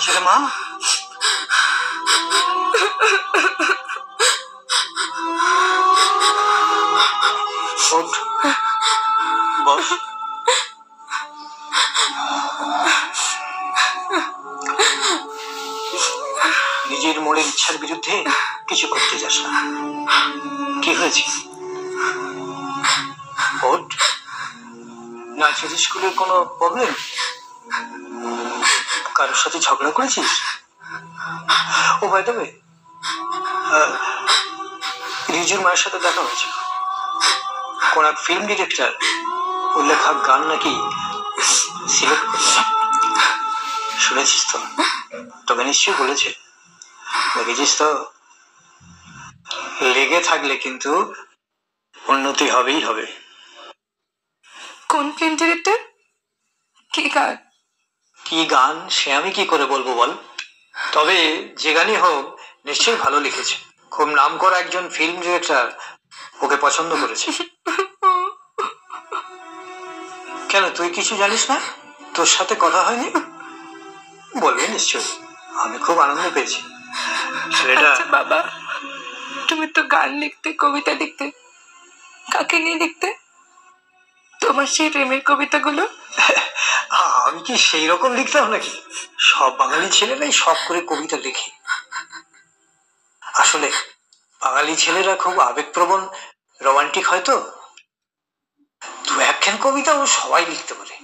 হয়েছে রে মা? বস। নিজের মনের ইচ্ছার বিরুদ্ধে কিছু করতে যাস না। কি হয়েছে? ওঠ। না স্কুলের কোনো প্রবলেম? কারোর সাথে ঝগড়া করেছিস? ও বাই দ্য ওয়ে, রিজুর মায়ের সাথে দেখা হয়েছে। কোন এক ফিল্ম ডিরেক্টর ওর লেখা গান নাকি সিলেক্ট করছে। শুনেছিস তো? তবে নিশ্চয়ই বলেছে। দেখেছিস তো? লেগে থাকলে কিন্তু উন্নতি হবেই হবে। কোন ফিল্ম ডিরেক্টর? কি গান? কি গান সে আমি কি করে বলবো বল? তবে যে গানই হোক নিশ্চয়ই ভালো লিখেছে। খুব নাম করা একজন ফিল্ম ডিরেক্টর ওকে পছন্দ করেছে। কেন তুই কিছু জানিস না? তোর সাথে কথা হয়নি? বলবে নিশ্চয়ই। আমি খুব আনন্দ পেয়েছি। ছেলেটা বাবা, তুমি তো গান লিখতে, কবিতা লিখতে, কাকে নিয়ে লিখতে? তোমার সেই প্রেমের কবিতাগুলো? আমি কি সেই রকম লিখতাম নাকি? সব বাঙালি ছেলেরাই সব করে কবিতা লেখে। আসলে বাঙালি ছেলেরা খুব আবেগপ্রবণ, রোমান্টিক হয়তো। দু একখান কবিতা ও সবাই লিখতে পারে।